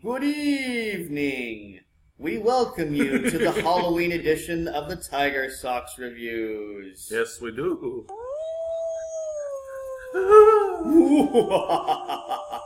Good evening. We welcome you to the Halloween edition of the TigerSox reviews. Yes, we do.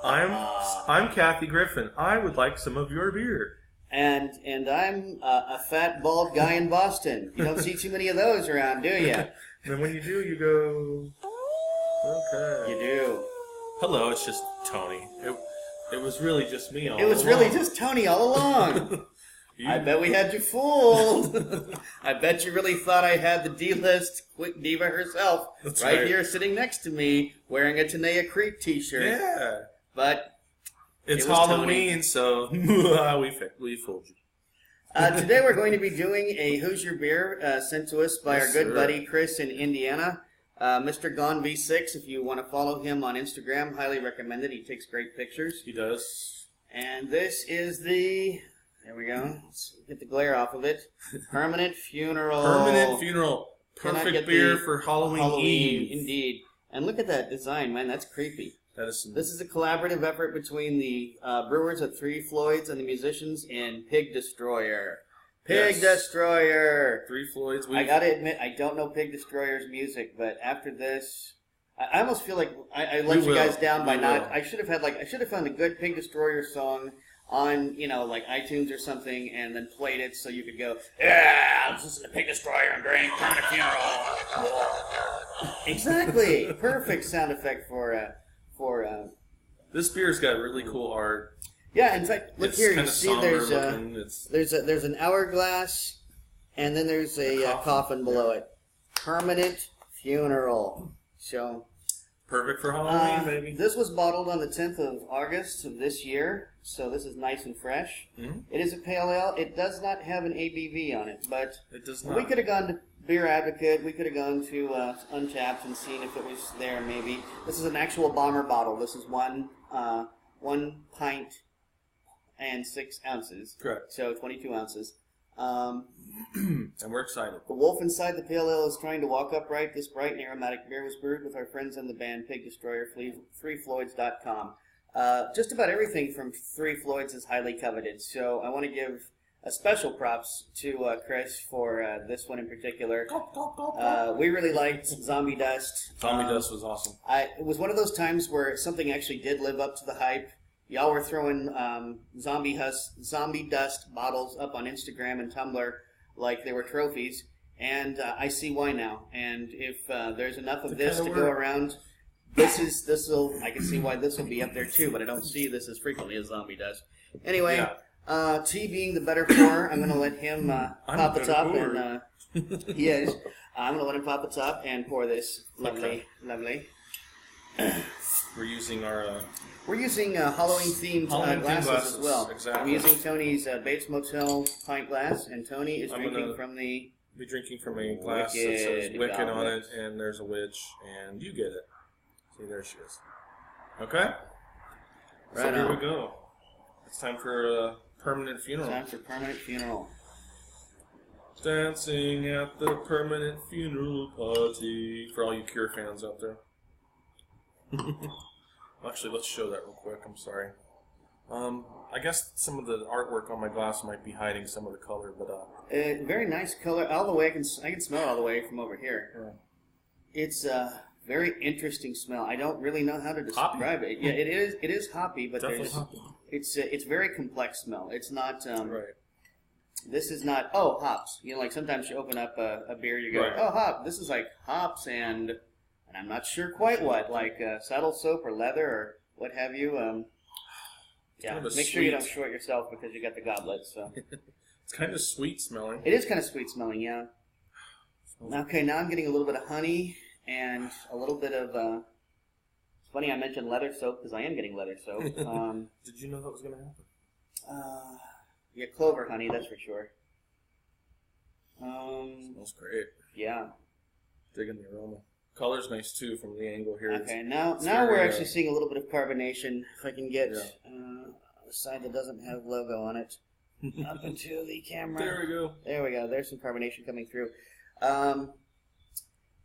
I'm Kathy Griffin. I would like some of your beer. And I'm a fat, bald guy in Boston. You don't see too many of those around, do you? And when you do, you go, okay. You do. Hello, it's just Tony. It was really just me all along. It was really just Tony all along. I bet we had you fooled. I bet you really thought I had the D-list quick diva herself right here sitting next to me wearing a Tenaya Creek t-shirt. Yeah. But it's it was Halloween, Tony. So we fooled you. Today we're going to be doing a Hoosier beer sent to us by our good buddy Chris in Indiana. Mr. Gone V6, if you want to follow him on Instagram, highly recommend it. He takes great pictures. He does. And this is the... There we go. Let's get the glare off of it. Permanent Funeral. Permanent Funeral. Perfect beer for Halloween Eve. Indeed. And look at that design, man. That's creepy. This is a collaborative effort between the brewers at Three Floyds and the musicians in Pig Destroyer. Pig Destroyer! Three Floyds. I gotta admit, I don't know Pig Destroyer's music, but after this... I almost feel like I let you guys down by not... I should have found a good Pig Destroyer song on, like iTunes or something, and then played it so you could go, yeah, this is the Pig Destroyer and during Permanent Funeral. Exactly. Perfect sound effect for this beer's got really cool art. Yeah, in fact, look here. You see, there's an hourglass, and then there's a coffin below it. Permanent Funeral. So perfect for Halloween, baby. This was bottled on the 10th of August of this year, so this is nice and fresh. Mm-hmm. It is a pale ale. It does not have an ABV on it, but it does not. We could have gone to Beer Advocate. We could have gone to Untappd and seen if it was there. Maybe this is an actual bomber bottle. This is one pint and 6 ounces. Correct. So 22 ounces. And we're excited. The wolf inside the pale ale is trying to walk upright. This bright and aromatic beer was brewed with our friends in the band Pig Destroyer, threefloyds.com. Just about everything from Three Floyds is highly coveted, so I want to give a special props to Chris for this one in particular. We really liked Zombie Dust. Zombie Dust was awesome. It was one of those times where something actually did live up to the hype. Y'all were throwing Zombie Dust bottles up on Instagram and Tumblr like they were trophies, and I see why now. And if there's enough of this to go around, I can see why this will be up there too, but I don't see this as frequently as Zombie Dust. Anyway, T being the better pourer, I'm going to let him pop the top, and he is. I'm going to let him pop the top and pour this lovely. We're using our... We're using Halloween-themed glasses as well. Exactly. I'm using Tony's Bates Motel pint glass, and Tony is drinking from the... Be drinking from a glass that says Wicked on it, and there's a witch, and you get it. See, there she is. Okay? So here we go. It's time for Permanent Funeral. Time for Permanent Funeral. Dancing at the Permanent Funeral Party. For all you Cure fans out there. Actually, let's show that real quick. I'm sorry. I guess some of the artwork on my glass might be hiding some of the color, but very nice color. All the way, I can smell it all the way from over here. Yeah. It's a very interesting smell. I don't really know how to describe it. Yeah, it is hoppy, but hoppy. It's very complex smell. It's not right. This is not hops. Like sometimes you open up a beer, you go hop. This is like hops and I'm not sure quite what, like saddle soap or leather or what have you. Make sure you don't short yourself because you got the goblet. So it's kind of sweet smelling. It is kind of sweet smelling, yeah. Okay, now I'm getting a little bit of honey and a little bit of. It's funny I mentioned leather soap because I am getting leather soap. Did you know that was going to happen? Yeah, clover honey, that's for sure. Smells great. Yeah. Digging the aroma. Color's nice too from the angle here. Okay, now we're actually seeing a little bit of carbonation. If I can get the side that doesn't have logo on it up into the camera. There we go. There we go. There's some carbonation coming through.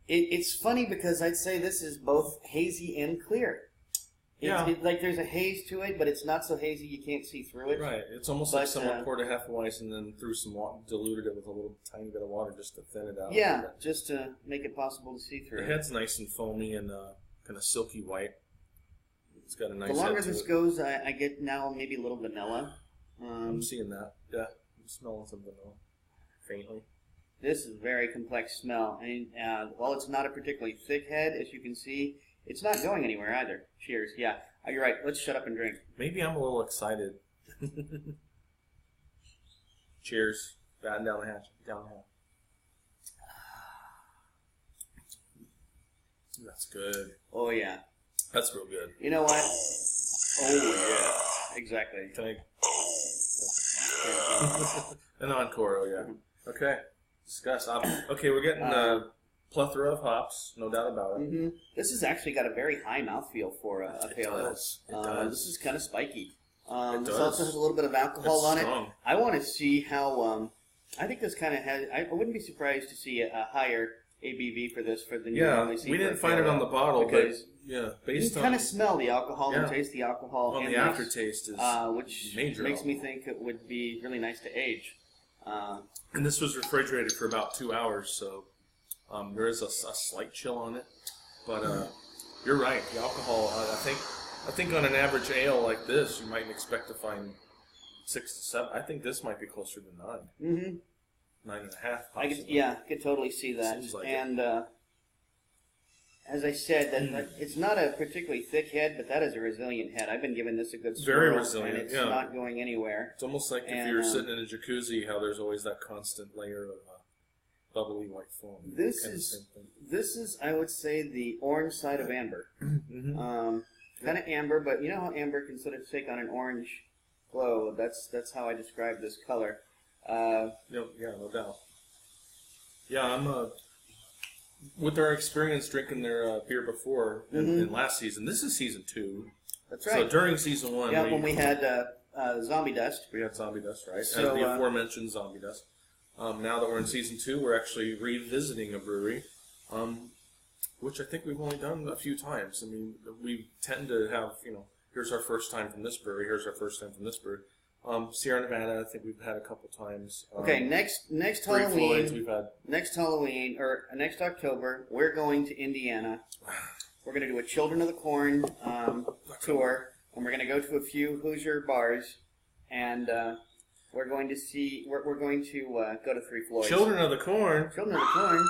It's funny because I'd say this is both hazy and clear. Like there's a haze to it, but it's not so hazy you can't see through it. Right. It's almost like someone poured a half of ice and then threw some water, diluted it with a little tiny bit of water just to thin it out. Yeah, just to make it possible to see through. The head's nice and foamy and kind of silky white. It's got a nice. The longer this goes, I get now maybe a little vanilla. I'm seeing that. Yeah, I'm smelling some vanilla faintly. This is a very complex smell, and while it's not a particularly thick head, as you can see, it's not going anywhere either. Cheers. Yeah, you're right. Let's shut up and drink. Maybe I'm a little excited. Cheers. Batten down the hatch. Down the hatch. That's good. Oh, yeah. That's real good. You know what? Oh, yeah. Exactly. Can I... An encore, oh, yeah. Okay. Discuss. Okay, we're getting a plethora of hops, no doubt about it. Mm-hmm. This has actually got a very high mouthfeel for a pale ale. It does. This is kind of spiky. It this also has a little bit of alcohol on strong. it. I want to see how... I think this kind of has... I wouldn't be surprised to see a higher ABV for this than you normally see. We didn't find it on the bottle, because based you can kind of smell the alcohol and taste the alcohol. And the aftertaste is which major makes alcohol. Me think it would be really nice to age. And this was refrigerated for about 2 hours, so there is a slight chill on it. But you're right, the alcohol. I think on an average ale like this, you might expect to find 6 to 7. I think this might be closer to 9. Mm-hmm. 9.5. I could totally see that. Seems like and as I said, that it's not a particularly thick head, but that is a resilient head. I've been giving this a good swirl, very resilient, and it's not going anywhere. It's almost like if you're sitting in a jacuzzi, how there's always that constant layer of bubbly white foam. This is, I would say, the orange side of amber. Mm-hmm. Kind of amber, but you know how amber can sort of take on an orange glow. That's how I describe this color. No doubt. Yeah, I'm with our experience drinking their beer before in last season. This is season 2. That's right. So during season 1, when we had Zombie Dust. We had Zombie Dust, right? So, and the aforementioned Zombie Dust. Now that we're in season 2, we're actually revisiting a brewery, which I think we've only done a few times. I mean, we tend to have, here's our first time from this brewery, here's our first time from this brewery. Sierra Nevada, I think we've had a couple times. Okay, next Halloween, Floyds we've had. Next Halloween, or next October, we're going to Indiana. We're going to do a Children of the Corn tour, and we're going to go to a few Hoosier bars, and we're going to see. We're going to go to Three Floyds. Children of the Corn. Children of the Corn.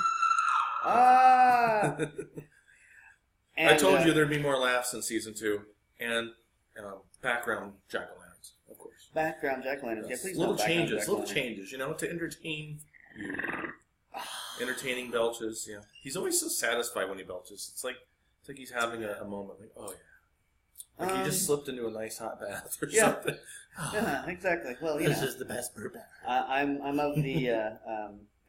Ah. And, I told you there'd be more laughs in season 2, and background jack-o'-lanterns. Background jack-o'-lanterns. Yeah, please. Little changes, to entertain you. Entertaining belches. Yeah, he's always so satisfied when he belches. It's like he's having a moment. Like, oh yeah, like he just slipped into a nice hot bath or something. Yeah, exactly. Well, this is the best brew bath. I'm of the.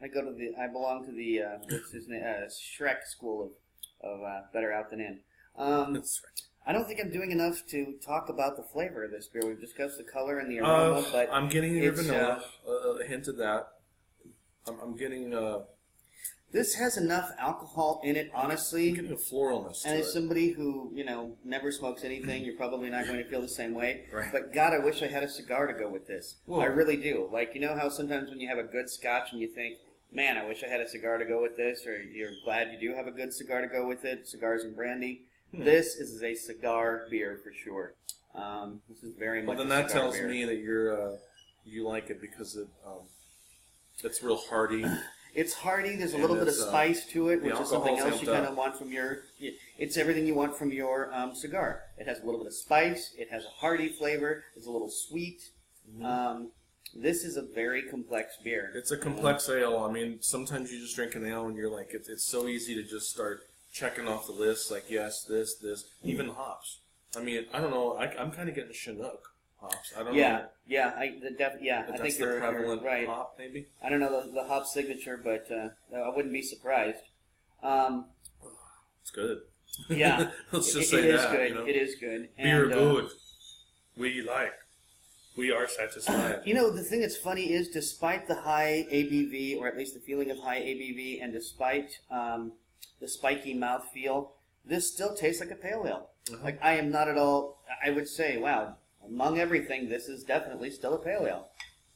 I belong to the what's his name? Shrek school of better out than in. That's right. I don't think I'm doing enough to talk about the flavor of this beer. We've discussed the color and the aroma, but I'm getting your vanilla, a hint of that. I'm getting... this has enough alcohol in it, honestly. I'm getting a floralness to and it. as somebody who, never smokes anything, you're probably not going to feel the same way. Right. But God, I wish I had a cigar to go with this. Whoa. I really do. Like, how sometimes when you have a good scotch and you think, man, I wish I had a cigar to go with this, or you're glad you do have a good cigar to go with it, cigars and brandy. This is a cigar beer for sure. This is very much. Well, then that tells me that you like it because it's real hearty. It's hearty. There's a little bit of spice to it, which is something else you kind of want from your. It's everything you want from your cigar. It has a little bit of spice. It has a hearty flavor. It's a little sweet. Mm-hmm. This is a very complex beer. It's a complex ale. I mean, sometimes you just drink an ale and you're like, it's so easy to just start checking off the list, like, yes, this, even hops. I mean, I don't know, I'm kind of getting Chinook hops. I don't know. Yeah, I think you're prevalent right. Hop, maybe? I don't know the hop signature, but I wouldn't be surprised. It's good. Yeah. Let's just say that. Good. It is good. Beer good. We like. We are satisfied. The thing that's funny is, despite the high ABV, or at least the feeling of high ABV, and despite the spiky mouthfeel, this still tastes like a pale ale. Like, I am not at all, I would say, wow, among everything, this is definitely still a pale ale.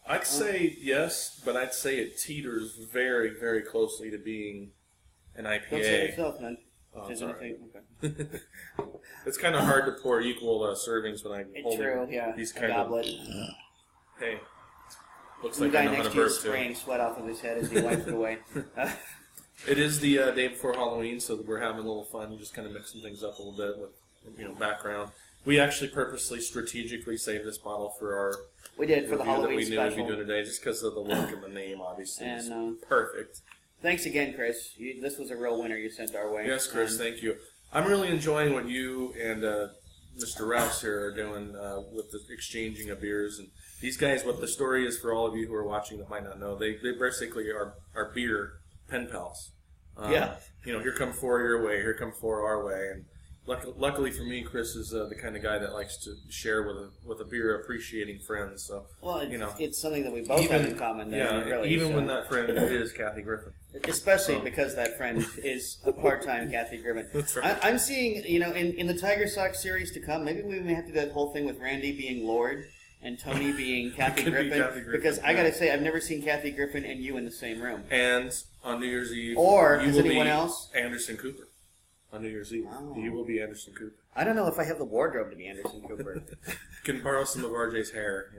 I'd say yes, but I'd say it teeters very, very closely to being an IPA. Don't say it yourself, man. Oh, sorry. Okay. It's kind of hard to pour equal servings when I hold these kind goblet. Hey, looks the like guy I know how next to to you burp is too. spraying sweat off of his head as he wipes it away. It is the day before Halloween, so we're having a little fun, just kind of mixing things up a little bit with background. We actually purposely, strategically saved this bottle for our for the Halloween that we special. knew we'd be doing today, just because of the look and the name, obviously. And perfect. Thanks again, Chris. This was a real winner you sent our way. Yes, Chris, thank you. I'm really enjoying what you and Mr. Rouse here are doing with the exchanging of beers. And these guys, what the story is for all of you who are watching that might not know, they basically are beer pen pals. Here come four your way, here come four our way. And luckily for me, Chris is the kind of guy that likes to share with a beer appreciating friend. So, it's something that we both have in common. When that friend is Kathy Griffin. Especially because that friend is a part-time Kathy Griffin. That's right. I'm seeing, in the TigerSox series to come, maybe we may have to do that whole thing with Randy being Lord and Tony being Kathy Griffin. Because I got to say, I've never seen Kathy Griffin and you in the same room. And on New Year's Eve, or you is will anyone be else? Anderson Cooper. On New Year's Eve, you will be Anderson Cooper. I don't know if I have the wardrobe to be Anderson Cooper. Can borrow some of RJ's hair,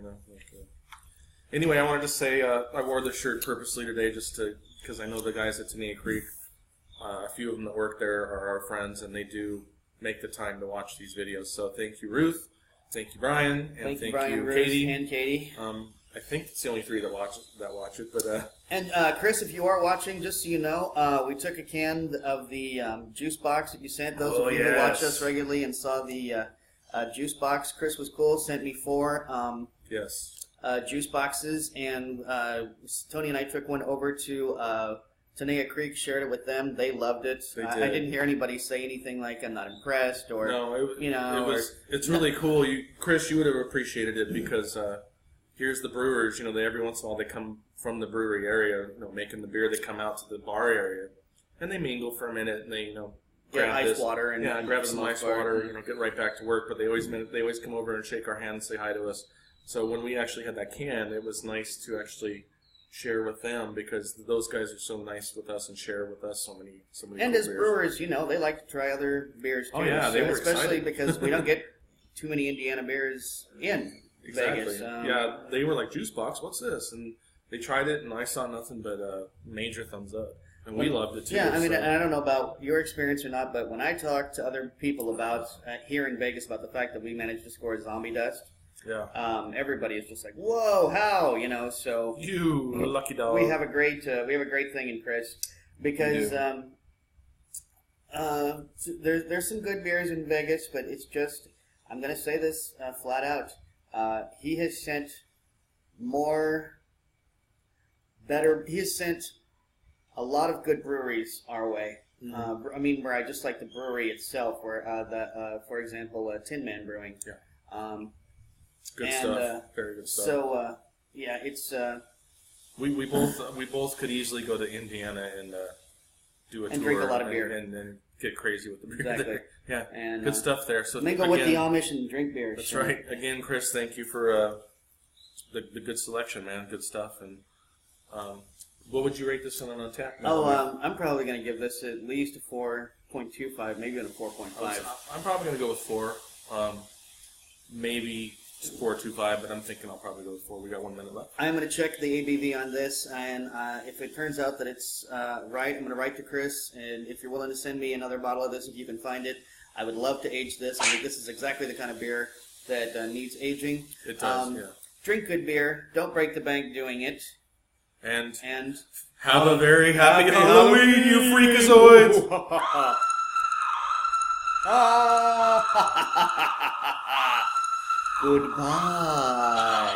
Anyway, I wanted to say I wore this shirt purposely today just because I know the guys at Tenaya Creek, a few of them that work there are our friends, and they do make the time to watch these videos. So thank you, Ruth. Thank you, Brian. And thank you, Ruth, Katie. and Katie. I think it's the only three that watch it. But and Chris, if you are watching, just so you know, we took a can of the juice box that you sent. Those of you who watch us regularly and saw the juice box, Chris was cool. Sent me 4 juice boxes, and Tony and I took one over to Tenaya Creek, shared it with them. They loved it. I didn't hear anybody say anything like "I'm not impressed" or It's really cool. Chris, you would have appreciated it because. Here's the brewers, every once in a while they come from the brewery area, making the beer. They come out to the bar area, and they mingle for a minute, and they, grab ice water and grab some ice water, get right back to work. But they always come over and shake our hand and say hi to us. So when we actually had that can, it was nice to actually share with them because those guys are so nice with us and share with us so many. And cool as beers. Brewers, they like to try other beers too. Oh yeah, they were especially excited. Because we don't get too many Indiana beers in. Exactly. Vegas. They were like, juice box, what's this? And they tried it, and I saw nothing but major thumbs up. And we loved it, too. Yeah, I don't know about your experience or not, but when I talk to other people about, here in Vegas, about the fact that we managed to score Zombie Dust, everybody is just like, whoa, how? So... You lucky dog. We have a great thing in Chris, because there's some good beers in Vegas, but it's just, I'm going to say this flat out, he has sent a lot of good breweries our way. Mm-hmm. Where I just like the brewery itself, where for example, Tin Man Brewing. Yeah. Good stuff. Very good stuff. So, it's... We both could easily go to Indiana and do a tour. And drink a lot of beer. And get crazy with the beer Exactly. there. Yeah, and, good stuff there. So mingle with the Amish and drink beer. That's right. Again, Chris, thank you for the good selection, man. Good stuff. And what would you rate this on Untappd? I'm probably going to give this at least a 4.25, maybe even a 4.5. I'm probably going to go with 4. Maybe 4.25, but I'm thinking I'll probably go with 4. We got 1 minute left. I'm going to check the ABV on this, and if it turns out that it's right, I'm going to write to Chris, and if you're willing to send me another bottle of this, if you can find it, I would love to age this. I think this is exactly the kind of beer that needs aging. It does, yeah. Drink good beer. Don't break the bank doing it. And have a very happy Halloween, you freakazoids! Goodbye.